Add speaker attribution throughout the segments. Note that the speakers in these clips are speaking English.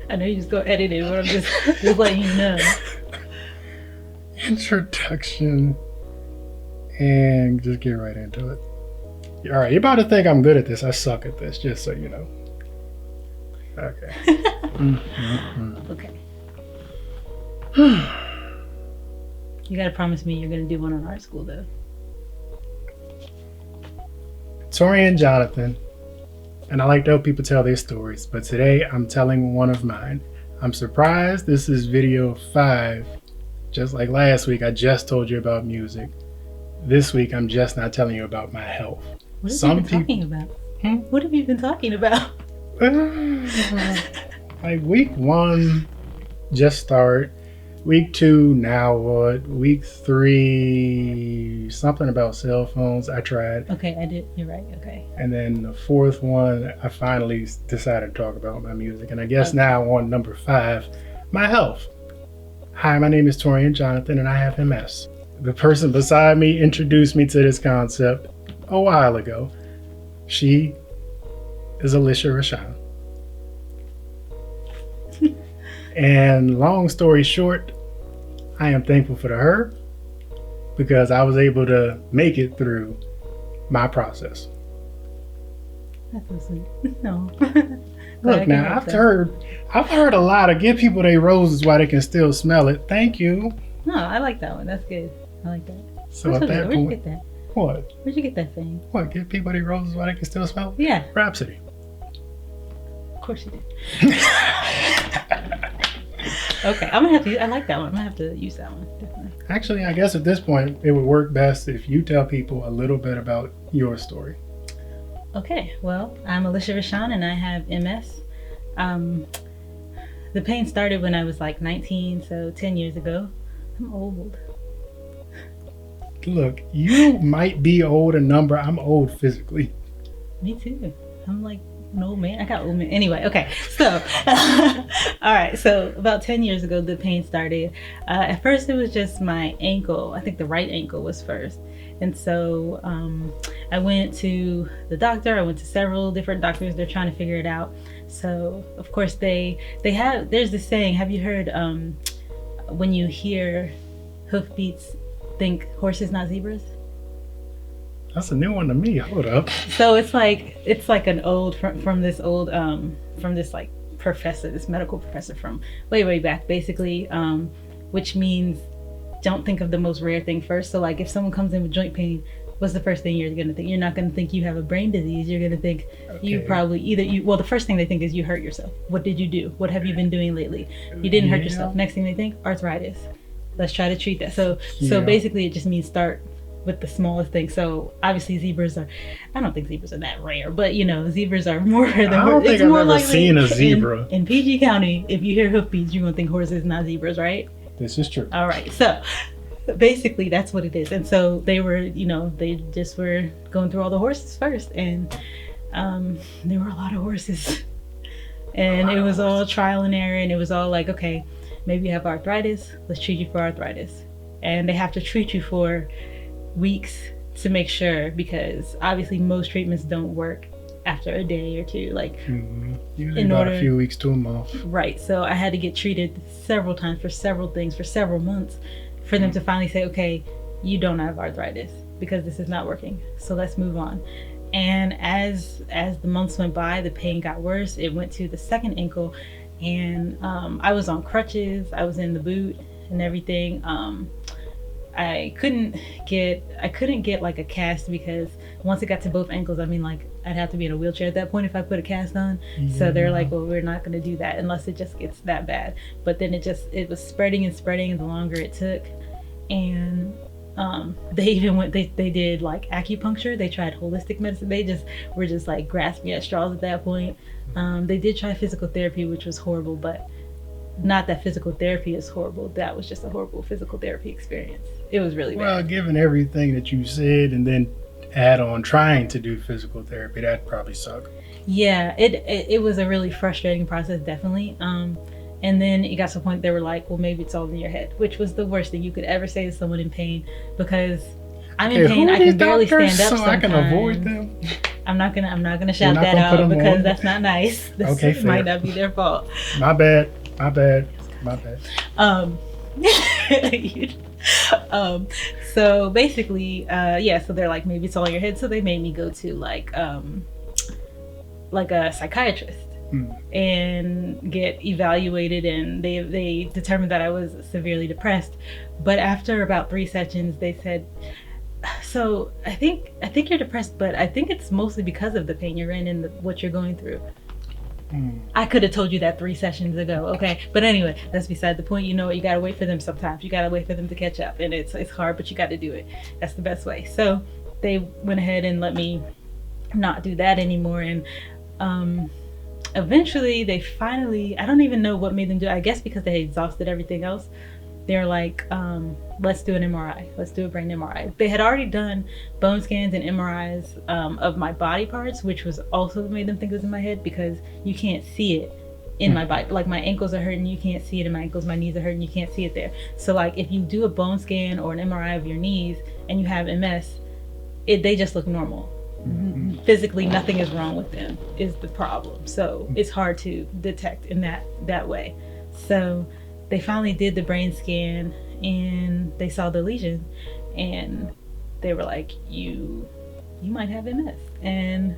Speaker 1: I know you just go edit it, but I'm just letting you know.
Speaker 2: Introduction. And just get right into it. All right, you're about to think I'm good at this. I suck at this, just so you know. Okay.
Speaker 1: Okay. You gotta promise me you're gonna do one on art school, though.
Speaker 2: Torrean Jonathan. And I like to help people tell their stories, but today I'm telling one of mine. I'm surprised this is video 5. Just like last week, I just told you about music. This week, I'm just not telling you about my health.
Speaker 1: What have you been talking about? What have you been talking about?
Speaker 2: Like week 1, just start. Week 2, now what? Week 3, something about cell phones. I tried.
Speaker 1: Okay, I did. You're right. Okay.
Speaker 2: And then the 4th one, I finally decided to talk about my music. And I guess now on number 5, my health. Hi, my name is Torrean Jonathan, and I have MS. The person beside me introduced me to this concept a while ago. She is Alisha Rashawn. And long story short, I am thankful for her because I was able to make it through my process.
Speaker 1: That's so sweet. No.
Speaker 2: Look, now I've heard a lot of give people their roses while they can still smell it. Thank you.
Speaker 1: No, I like that one. That's good. I like that.
Speaker 2: So at that
Speaker 1: Where'd you
Speaker 2: point,
Speaker 1: get that?
Speaker 2: what?
Speaker 1: Where'd you get that thing?
Speaker 2: What? Give people their roses while they can still smell it?
Speaker 1: Yeah.
Speaker 2: Rhapsody.
Speaker 1: Of course you did. Okay, I'm gonna have to. I like that one. I'm gonna have to use that one. Definitely.
Speaker 2: Actually, I guess at this point, it would work best if you tell people a little bit about your story.
Speaker 1: Okay, well, I'm Alisha Rashawn and I have MS. The pain started when I was like 19, so 10 years ago. I'm old.
Speaker 2: Look, you might be old in number. I'm old physically.
Speaker 1: Me too. I'm like an old man. I got old man. Anyway, okay. So, all right. So about 10 years ago, the pain started. At first, it was just my ankle. I think the right ankle was first. And so I went to the doctor. I went to several different doctors. They're trying to figure it out. So of course they have, there's this saying, have you heard when you hear hoofbeats, think horses, not zebras?
Speaker 2: That's a new one to me. Hold up.
Speaker 1: So it's like an old, from this like professor, this medical professor from way back, basically, which means don't think of the most rare thing first. So like if someone comes in with joint pain, what's the first thing you're gonna think? You're not gonna think you have a brain disease. You're gonna think you probably well, the first thing they think is you hurt yourself. What did you do? What have you been doing lately? You didn't hurt yourself. Next thing they think, arthritis. Let's try to treat that. So basically it just means start with the smallest thing. So obviously zebras are, I don't think zebras are that rare, but you know, zebras are more rare than horses.
Speaker 2: I don't think I've ever seen a zebra.
Speaker 1: In PG County, if you hear hoofbeats, you're gonna think horses, not zebras, right?
Speaker 2: This is true.
Speaker 1: All right, so basically that's what it is. And so they were, they just were going through all the horses first, and there were a lot of horses, and it was all trial and error, and it was all like, okay, maybe you have arthritis, let's treat you for arthritis. And they have to treat you for weeks to make sure, because obviously most treatments don't work after a day or two, like
Speaker 2: usually about a few weeks to a month.
Speaker 1: Right. So I had to get treated several times for several things for several months for them to finally say, okay, you don't have arthritis because this is not working, so let's move on. And as the months went by, the pain got worse. It went to the second ankle, and I was on crutches, I was in the boot and everything. I couldn't get like a cast, because once it got to both ankles, I mean, like, I'd have to be in a wheelchair at that point if I put a cast on. So they're like, well, we're not going to do that unless it just gets that bad. But then it was spreading and the longer it took. And they even they did like acupuncture. They tried holistic medicine. They just were just like grasping at straws at that point. They did try physical therapy, which was horrible, but not that physical therapy is horrible. That was just a horrible physical therapy experience. It was really bad.
Speaker 2: Well, given everything that you said, and then add on trying to do physical therapy, that probably sucked.
Speaker 1: Yeah, it was a really frustrating process, definitely. And then it got to the point they were like, well, maybe it's all in your head, which was the worst thing you could ever say to someone in pain, because I'm in pain. I can barely stand up
Speaker 2: so
Speaker 1: sometimes.
Speaker 2: I can avoid them.
Speaker 1: I'm not gonna
Speaker 2: You're
Speaker 1: shout
Speaker 2: not
Speaker 1: that
Speaker 2: gonna put
Speaker 1: out
Speaker 2: 'em
Speaker 1: because
Speaker 2: on?
Speaker 1: that's not nice.
Speaker 2: Okay,
Speaker 1: This might
Speaker 2: fair.
Speaker 1: not be their fault.
Speaker 2: My bad. My bad. My bad.
Speaker 1: Um, um, so basically, yeah. So they're like, maybe it's all in your head. So they made me go to like a psychiatrist and get evaluated, and they determined that I was severely depressed. But after about 3 sessions, they said, so I think you're depressed, but I think it's mostly because of the pain you're in and what you're going through. I could have told you that 3 sessions ago, okay? But anyway, that's beside the point. You know what? You gotta wait for them sometimes. You gotta wait for them to catch up, and it's hard, but you got to do it. That's the best way. So they went ahead and let me not do that anymore, and eventually they finally, I don't even know what made them do it. I guess because they exhausted everything else. They're like, let's do an MRI. Let's do a brain MRI. They had already done bone scans and MRIs of my body parts, which was also made them think it was in my head because you can't see it in my body. Like my ankles are hurting, you can't see it in my ankles. My knees are hurting, you can't see it there. So like if you do a bone scan or an MRI of your knees and you have MS, they just look normal. Physically, nothing is wrong with them is the problem. So it's hard to detect in that way. So they finally did the brain scan and they saw the lesion and they were like, you might have MS. And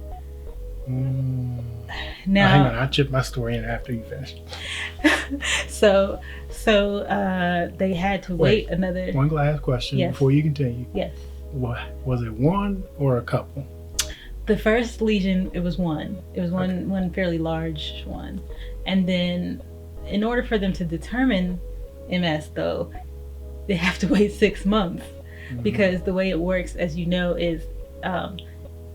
Speaker 1: now
Speaker 2: hang on, I'll chip my story in after you finish.
Speaker 1: so they had to wait another
Speaker 2: one last question before you continue.
Speaker 1: Yes.
Speaker 2: Was it one or a couple?
Speaker 1: The first lesion, it was one. It was one fairly large one. And then in order for them to determine MS though, they have to wait 6 months because the way it works, as you know, is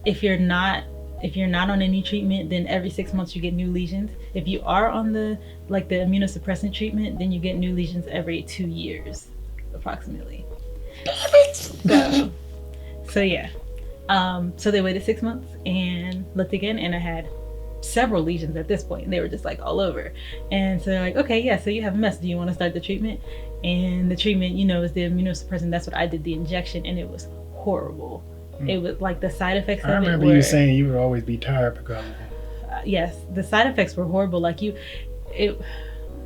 Speaker 1: if you're not on any treatment, then every 6 months you get new lesions. If you are on the immunosuppressant treatment, then you get new lesions every 2 years, approximately. So yeah. So they waited 6 months and looked again, and I had several lesions at this point. They were just like all over. And so they're like, okay, yeah, so you have MS. Do you want to start the treatment? And the treatment, is the immunosuppressant. That's what I did, the injection, and it was horrible. It was like the side effects of it.
Speaker 2: I remember you saying you would always be tired because of it.
Speaker 1: Yes, the side effects were horrible. Like it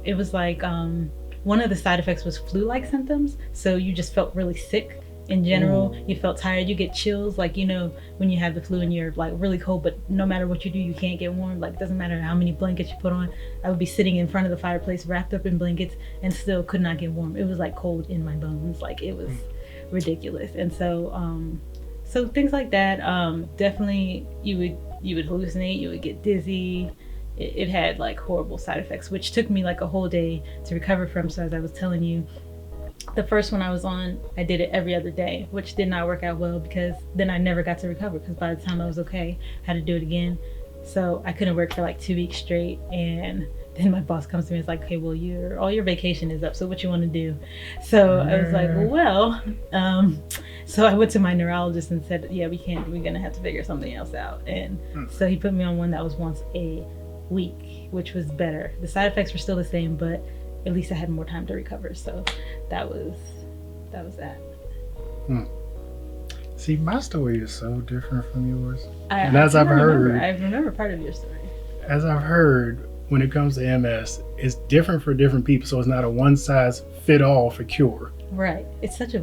Speaker 1: was like one of the side effects was flu-like symptoms. So you just felt really sick. In general, you felt tired. You get chills, like when you have the flu and you're like really cold, but no matter what you do, you can't get warm. Like it doesn't matter how many blankets you put on. I would be sitting in front of the fireplace, wrapped up in blankets, and still could not get warm. It was like cold in my bones. Like it was ridiculous. And so, so things like that. Definitely, you would hallucinate. You would get dizzy. It had like horrible side effects, which took me like a whole day to recover from. So as I was telling you. The first one I was on, I did it every other day, which did not work out well because then I never got to recover because by the time I was okay, I had to do it again. So I couldn't work for like 2 weeks straight. And then my boss comes to me and is like, okay, well, all your vacation is up. So what you want to do? So I was like, well, so I went to my neurologist and said, yeah, we're going to have to figure something else out. And so he put me on one that was once a week, which was better. The side effects were still the same, but at least I had more time to recover. So that was that.
Speaker 2: See, my story is so different from yours.
Speaker 1: I remember part of your story.
Speaker 2: As I've heard, when it comes to MS, it's different for different people. So it's not a one size fit all for cure.
Speaker 1: Right. It's such a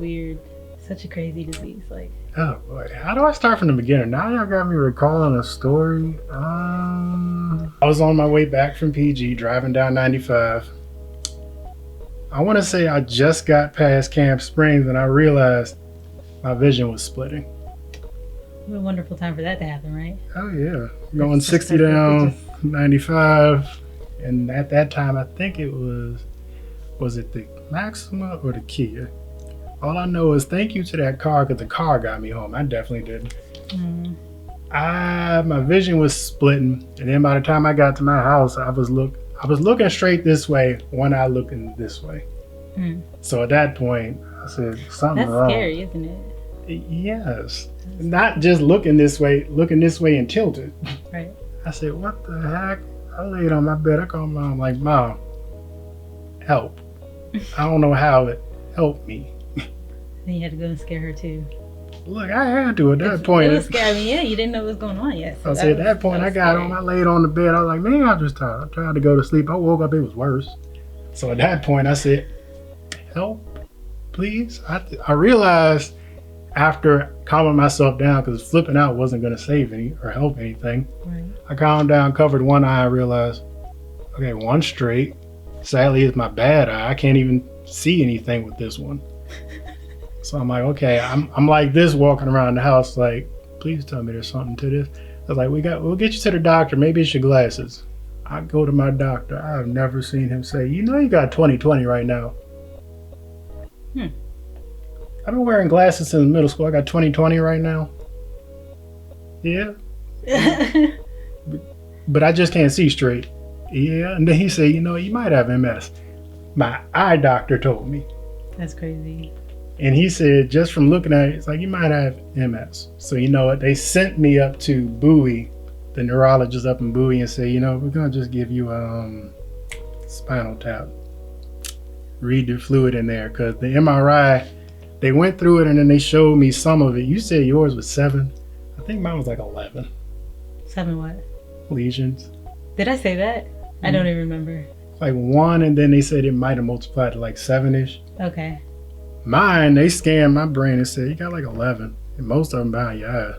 Speaker 1: crazy disease. Like,
Speaker 2: oh boy, how do I start from the beginning? Now y'all got me recalling a story. I was on my way back from PG, driving down 95. I want to say I just got past Camp Springs and I realized my vision was splitting.
Speaker 1: What a wonderful time for that to happen, right?
Speaker 2: Oh yeah, going 60 down 95, and at that time I think it was it the Maxima or the Kia? All I know is thank you to that car because the car got me home. I definitely didn't. My vision was splitting, and then by the time I got to my house, I was looking straight this way, one eye looking this way. So at that point, I said, something's wrong.
Speaker 1: That's scary, isn't it?
Speaker 2: Yes. Not just looking this way and tilted.
Speaker 1: Right.
Speaker 2: I said, what the heck? I laid on my bed. I called Mom, like, Mom, help. I don't know how it helped me.
Speaker 1: Then you had to go and scare her too.
Speaker 2: Look, I had to at that
Speaker 1: It
Speaker 2: point.
Speaker 1: was scary. I mean, yeah, you didn't know what was going on yet. So
Speaker 2: I said at that point, I got
Speaker 1: scary.
Speaker 2: home, I laid on the bed. I was like, man, I'm just tired. I tried to go to sleep. I woke up, it was worse. So at that point, I said, help, please. I realized after calming myself down, because flipping out wasn't going to save any or help anything.
Speaker 1: Right.
Speaker 2: I calmed down, covered one eye, I realized, okay, one straight. Sadly, it's my bad eye. I can't even see anything with this one. So I'm like, okay, I'm like this walking around the house, like, please tell me there's something to this. I was like, we'll get you to the doctor. Maybe it's your glasses. I go to my doctor. I've never seen him say, you know, you got 20/20 right now. I've been wearing glasses since middle school. I got 20/20 right now. Yeah. But I just can't see straight. Yeah. And then he said, you know, you might have MS. My eye doctor told me.
Speaker 1: That's crazy.
Speaker 2: And he said, just from looking at it, it's like, you might have MS. So you know what? They sent me up to Bowie, the neurologist up in Bowie, and said, you know, we're going to just give you a spinal tap. Read the fluid in there. Because the MRI, they went through it and then they showed me some of it. You said yours was 7. I think mine was like 11.
Speaker 1: 7 what?
Speaker 2: Lesions.
Speaker 1: Did I say that? I don't even remember.
Speaker 2: Like 1, and then they said it might have multiplied to like 7-ish.
Speaker 1: Okay.
Speaker 2: Mine, they scanned my brain and said, you got like 11. And most of them behind your eye.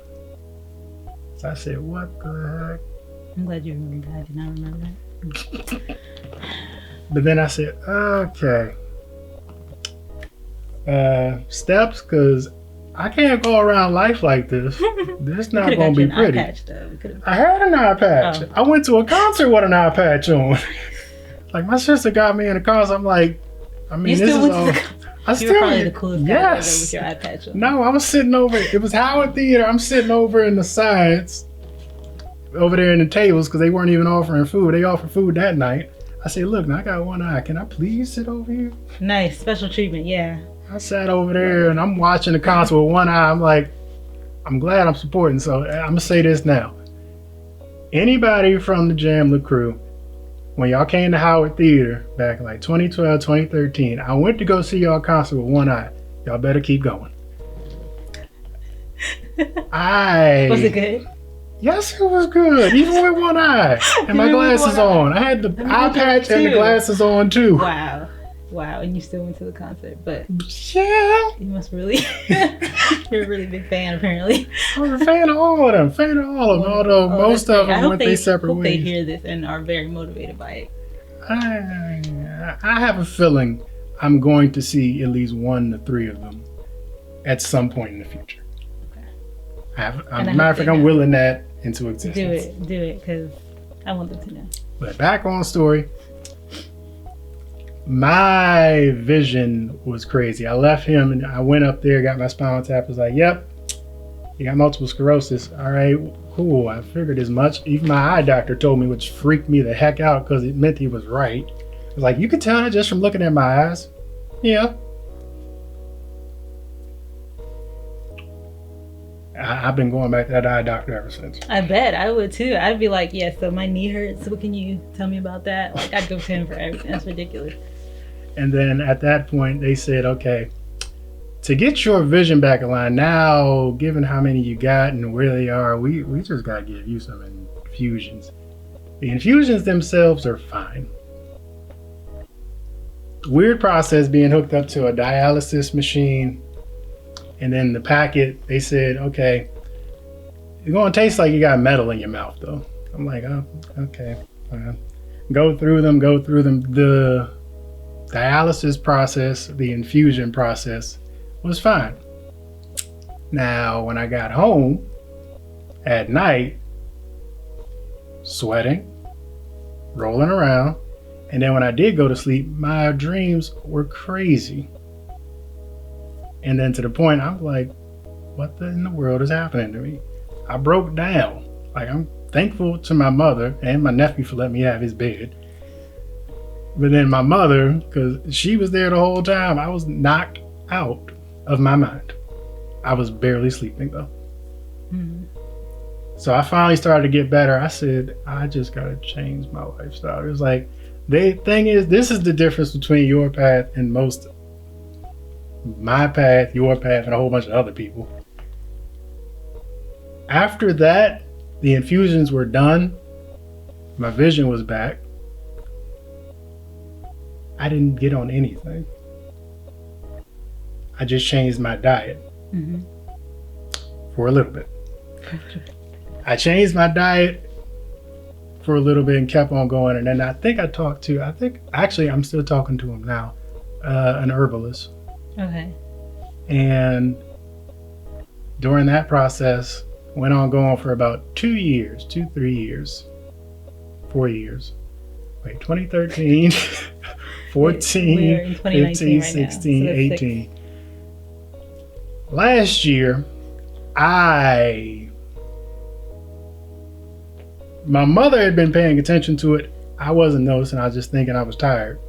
Speaker 2: So I said, what the heck?
Speaker 1: I'm glad you remember that. I did not remember that.
Speaker 2: But then I said, okay. Steps, because I can't go around life like this. This not going to be pretty. I had an eye patch. Oh. I went to a concert with an eye patch on. Like, my sister got me in a concert. I'm like, I mean, this is all...
Speaker 1: You were probably the coolest guy ever with your eye patch on.
Speaker 2: No, I was sitting over, it was Howard Theater. I'm sitting over in the sides, over there in the tables, because they weren't even offering food. They offered food that night. I said, look, now I got one eye. Can I please sit over here?
Speaker 1: Nice. Special treatment, yeah.
Speaker 2: I sat over there and I'm watching the concert with one eye. I'm like, I'm glad I'm supporting. So I'm going to say this now. Anybody from the Jamla crew, when y'all came to Howard Theater back in like 2012, 2013, I went to go see y'all concert with one eye. Y'all better keep going.
Speaker 1: Was it good?
Speaker 2: Yes, it was good. Even with one eye and my glasses on. I had the eye patch and the glasses on too.
Speaker 1: Wow, and you still went to the concert, but
Speaker 2: yeah,
Speaker 1: you must really, you're a really big fan apparently.
Speaker 2: I'm a fan of all of them, although most of them went their separate ways.
Speaker 1: They hear this and are very motivated by it.
Speaker 2: I have a feeling I'm going to see at least 1 to 3 of them at some point in the future. Okay. As a matter of fact, I'm willing that into existence.
Speaker 1: Do it, because I want them to know.
Speaker 2: But back on story. My vision was crazy. I left him and I went up there, got my spinal tap. I was like, yep, you got multiple sclerosis. All right, cool. I figured as much. Even my eye doctor told me, which freaked me the heck out because it meant he was right. I was like, you could tell that just from looking at my eyes. Yeah. I've been going back to that eye doctor ever since.
Speaker 1: I bet I would too. I'd be like, yeah, so my knee hurts. What can you tell me about that? Like, I'd go to him for everything. That's ridiculous.
Speaker 2: And then at that point, they said, okay, to get your vision back in line now, given how many you got and where they are, we just got to give you some infusions. The infusions themselves are fine. Weird process being hooked up to a dialysis machine. And then the packet, they said, okay, it's going to taste like you got metal in your mouth, though. I'm like, oh, okay. Go through them. The dialysis process, the infusion process was fine. Now, when I got home at night, sweating, rolling around, and then when I did go to sleep, my dreams were crazy. And then to the point, I'm like, what in the world is happening to me? I broke down. Like, I'm thankful to my mother and my nephew for letting me have his bed. But then my mother, because she was there the whole time, I was knocked out of my mind. I was barely sleeping, though. Mm-hmm. So I finally started to get better. I said, I just got to change my lifestyle. It was like, the thing is, this is the difference between your path and my path, your path, and a whole bunch of other people. After that, the infusions were done. My vision was back. I didn't get on anything. I just changed my diet for a little bit. I changed my diet for a little bit and kept on going. And then I think actually I'm still talking to him now, an herbalist.
Speaker 1: Okay.
Speaker 2: And during that process, went on going for about 3 years, 4 years. Wait, 2013, 14, 15, 16, 18. Last year, my mother had been paying attention to it. I wasn't noticing. I was just thinking I was tired.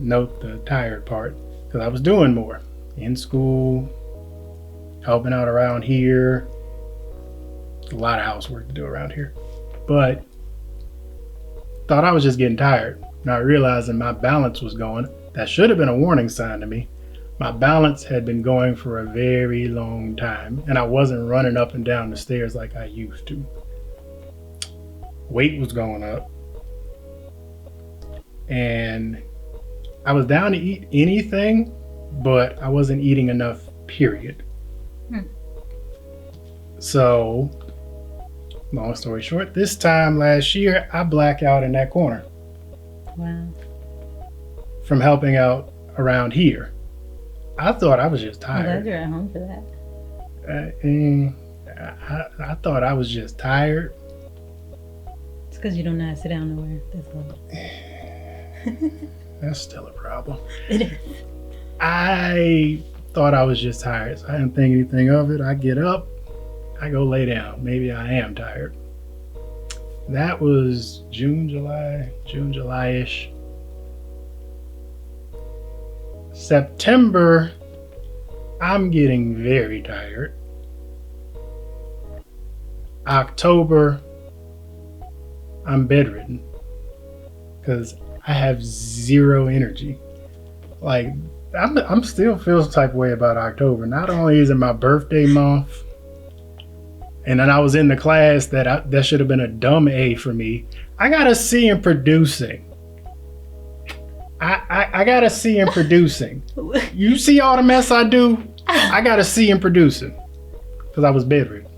Speaker 2: Note the tired part, because I was doing more in school, helping out around here. A lot of housework to do around here. But thought I was just getting tired. Not realizing my balance was going. That should have been a warning sign to me. My balance had been going for a very long time, and I wasn't running up and down the stairs like I used to. Weight was going up, and I was down to eat anything, but I wasn't eating enough, period. So, long story short, this time last year, I blacked out in that corner.
Speaker 1: Wow.
Speaker 2: From helping out around here. I thought I was just
Speaker 1: I'm
Speaker 2: tired.
Speaker 1: glad you're at home for that.
Speaker 2: I thought I was just tired.
Speaker 1: It's because you don't know how to sit down nowhere. That's all.
Speaker 2: That's still a problem.
Speaker 1: It is.
Speaker 2: I thought I was just tired, so I didn't think anything of it. I get up, I go lay down. Maybe I am tired. That was June, July-ish. September, I'm getting very tired. October, I'm bedridden because I have zero energy. Like, I'm still feel some type of way about October. Not only is it my birthday month, and then I was in the class that should have been a dumb A for me. I got a C in producing. I got a C in producing. You see all the mess I do? I got a C in producing because I was bedridden.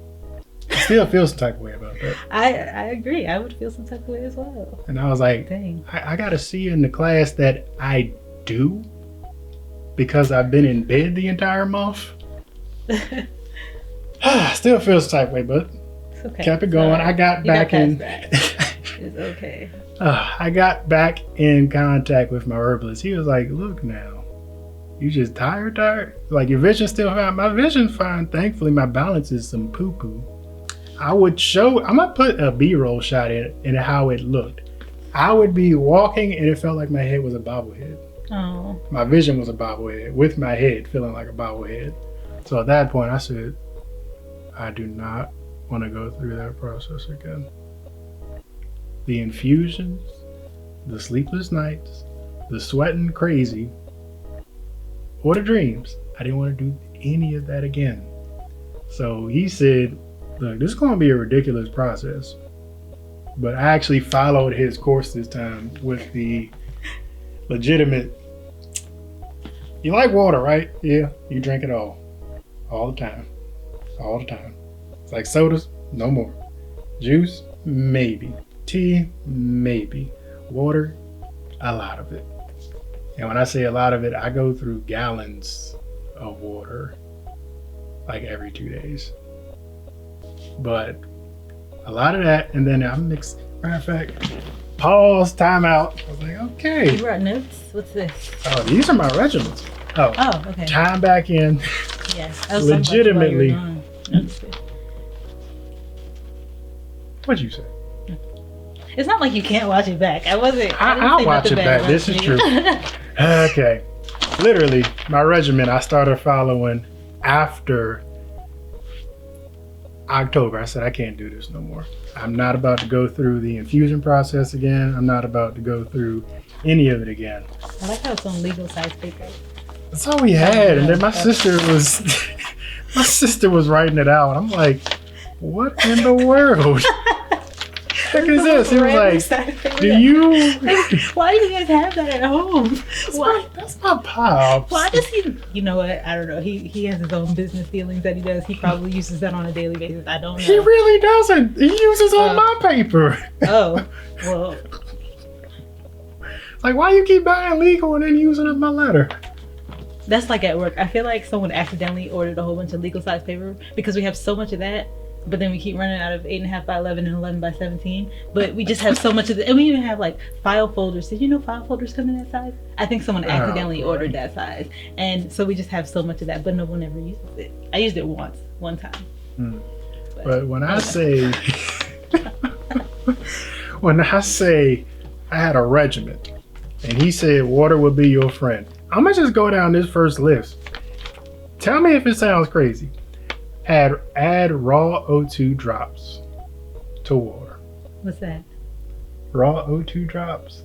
Speaker 2: I still feel some type of way about that.
Speaker 1: I agree. I would feel some type of way as well.
Speaker 2: And I was like,
Speaker 1: Dang.
Speaker 2: I got a C in the class that I do because I've been in bed the entire month. Still feels some type of way, but
Speaker 1: It's okay.
Speaker 2: kept it going. I got back in.
Speaker 1: It's okay.
Speaker 2: I got back in contact with my herbalist. He was like, look now, you just tired? Like, your vision's still fine? My vision's fine. Thankfully, my balance is some poo-poo. I'm gonna put a B-roll shot in how it looked. I would be walking and it felt like my head was a bobblehead.
Speaker 1: Oh.
Speaker 2: My vision was a bobblehead with my head feeling like a bobblehead. So at that point, I said, I do not want to go through that process again. The infusions, the sleepless nights, the sweating crazy, or the dreams. I didn't want to do any of that again. So he said, look, this is going to be a ridiculous process. But I actually followed his course this time with the legitimate, you like water, right? Yeah, you drink it all the time. All the time. It's like sodas, no more. Juice, maybe. Tea, maybe. Water, a lot of it. And when I say a lot of it, I go through gallons of water like every 2 days. But a lot of that, and then I mix, matter of fact, pause, time out. I was like, okay.
Speaker 1: You brought notes? What's this?
Speaker 2: Oh, these are my regimens.
Speaker 1: Oh, okay.
Speaker 2: Time back in.
Speaker 1: Yes.
Speaker 2: Legitimately. What'd you say?
Speaker 1: It's not like you can't watch it back.
Speaker 2: I'll watch it back. This is true. Okay. Literally, my regimen I started following after October. I said, I can't do this no more. I'm not about to go through the infusion process again. I'm not about to go through any of it again.
Speaker 1: I like how it's on legal size paper.
Speaker 2: That's all we had. And then my sister was My sister was writing it out. I'm like, what in the world? Heck is this? He was like, do you?
Speaker 1: Why do you guys have that at home? Why?
Speaker 2: That's my pops.
Speaker 1: Why does he? You know what? I don't know. He has his own business dealings that he does. He probably uses that on a daily basis. I don't know.
Speaker 2: He really doesn't. He uses on my paper.
Speaker 1: Oh, well.
Speaker 2: Like, why you keep buying legal and then using up my letter?
Speaker 1: That's like at work. I feel like someone accidentally ordered a whole bunch of legal size paper because we have so much of that. But then we keep running out of 8.5 by 11 and 11 by 17. But we just have so much of it. And we even have like file folders. Did you know file folders come in that size? I think someone accidentally ordered that size. And so we just have so much of that, but no one ever uses it. I used it one time.
Speaker 2: But when I say, when I say I had a regiment and he said water would be your friend, I'm going to just go down this first list. Tell me if it sounds crazy. Add raw O2 drops to water.
Speaker 1: What's that?
Speaker 2: Raw O2 drops.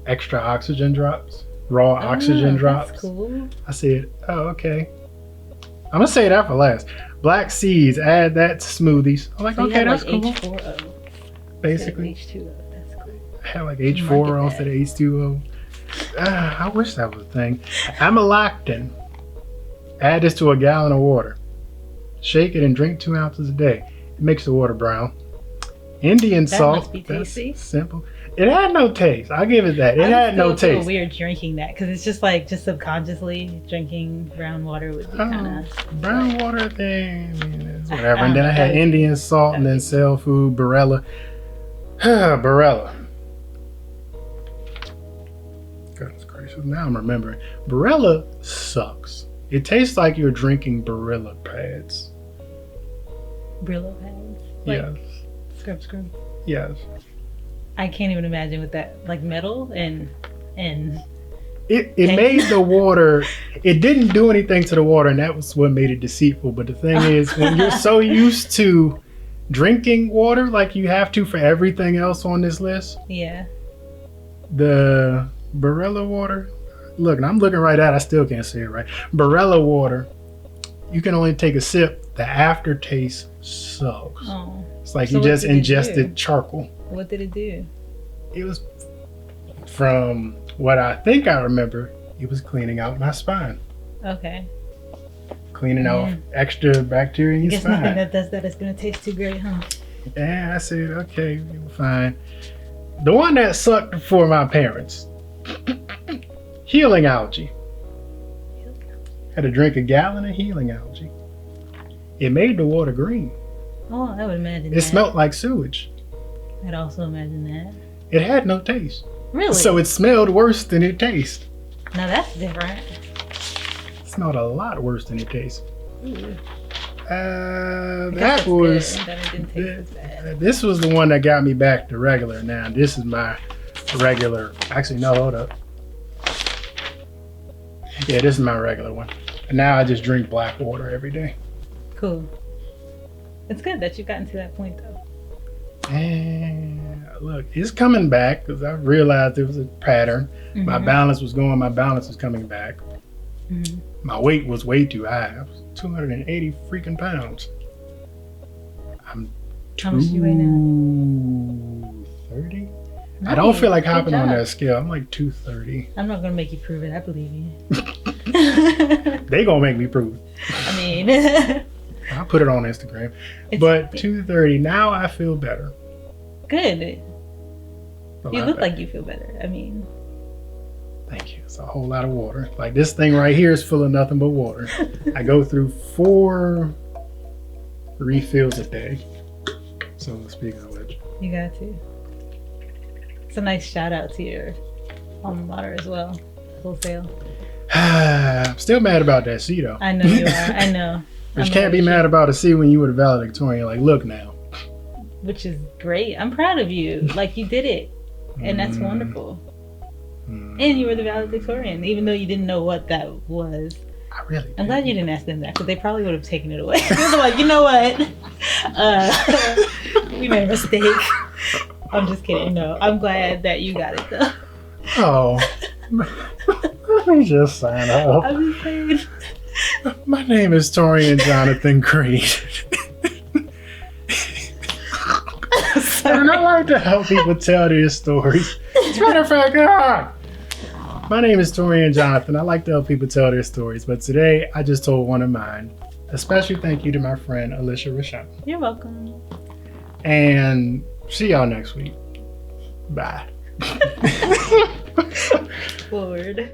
Speaker 2: Extra oxygen drops. Raw oxygen drops.
Speaker 1: That's cool.
Speaker 2: I said, oh, okay. I'm going to say that for last. Black seeds, add that to smoothies. I'm like,
Speaker 1: so
Speaker 2: okay, that's
Speaker 1: like
Speaker 2: cool.
Speaker 1: H4O.
Speaker 2: Basically.
Speaker 1: H2O. That's cool.
Speaker 2: I had like H4 instead of H2O. I wish that was a thing. Amylactin. Add this to a gallon of water. Shake it and drink 2 ounces a day. It makes the water brown. Indian salt.
Speaker 1: Must be tasty.
Speaker 2: That's simple. It had no taste. I'll give it that. It had no taste.
Speaker 1: Feel weird drinking that because it's just like subconsciously drinking brown water would be kind of
Speaker 2: brown water thing. Whatever. And then I had Indian salt and then cell food, Barella. Barella. Goodness gracious. Now I'm remembering. Barella sucks. It tastes like you're drinking Barilla pads.
Speaker 1: Brillo pads?
Speaker 2: Yes.
Speaker 1: Scrub.
Speaker 2: Yes.
Speaker 1: I can't even imagine with that, like metal and
Speaker 2: it made the water, it didn't do anything to the water, and that was what made it deceitful. But the thing is, when you're so used to drinking water like you have to for everything else on this list,
Speaker 1: yeah,
Speaker 2: the Barilla water, look, and I'm looking right at it, I still can't say it right. Barilla water, you can only take a sip. The aftertaste sucks.
Speaker 1: Oh.
Speaker 2: It's like you just ingested charcoal.
Speaker 1: What did it do?
Speaker 2: It was, from what I think I remember, it was cleaning out my spine.
Speaker 1: Okay.
Speaker 2: Cleaning out extra bacteria in your
Speaker 1: Guess
Speaker 2: spine.
Speaker 1: nothing that does that is going to taste too great, huh?
Speaker 2: Yeah, I said, okay, fine. The one that sucked for my parents. Healing algae. Had to drink a gallon of healing algae. It made the water green.
Speaker 1: Oh, I would imagine
Speaker 2: It smelled like sewage.
Speaker 1: I'd also imagine that.
Speaker 2: It had no taste.
Speaker 1: Really?
Speaker 2: So it smelled worse than it tasted.
Speaker 1: Now that's different.
Speaker 2: It smelled a lot worse than it tasted.
Speaker 1: Ooh.
Speaker 2: That was.
Speaker 1: That it didn't taste as bad.
Speaker 2: This was the one that got me back to regular. Now this is my regular. Actually, no, hold up. Yeah, this is my regular one. And now I just drink black water every day.
Speaker 1: Cool. It's good that you've gotten to that point, though.
Speaker 2: And look, it's coming back because I realized there was a pattern. Mm-hmm. My balance was going. My balance was coming back. Mm-hmm. My weight was way too high. I was 280 freaking pounds.
Speaker 1: How much do you weigh now?
Speaker 2: 230.
Speaker 1: Nice.
Speaker 2: I don't feel like hopping on that scale. I'm like 230.
Speaker 1: I'm not gonna make you prove it. I believe you.
Speaker 2: They gonna make me prove it.
Speaker 1: I mean,
Speaker 2: I'll put it on Instagram. But 230. Now I feel better.
Speaker 1: Good. You look like you feel better. I mean,
Speaker 2: thank you. It's a whole lot of water. Like this thing right here is full of nothing but water. I go through 4 refills a day. So speaking of which,
Speaker 1: you got to. It's a nice shout out to your alma mater as well. Wholesale.
Speaker 2: I'm still mad about that C though.
Speaker 1: I know you are. I know.
Speaker 2: But you can't be mad about a C when you were the valedictorian. Like, look now.
Speaker 1: Which is great. I'm proud of you. Like, you did it. And that's wonderful. And you were the valedictorian, even though you didn't know what that was.
Speaker 2: I really did.
Speaker 1: I'm glad you didn't ask them that, because they probably would have taken it away. They were like, you know what? We made a mistake. I'm just kidding. No, I'm glad that you got it, though.
Speaker 2: Oh. Let me just sign off.
Speaker 1: I'm just saying.
Speaker 2: My name is Torrean Jonathan Creed. And I like to help people tell their stories. As a matter of fact, my name is Torrean Jonathan. I like to help people tell their stories, but today I just told one of mine. A special thank you to my friend Alisha.
Speaker 1: You're welcome.
Speaker 2: And see y'all next week. Bye.
Speaker 1: Lord.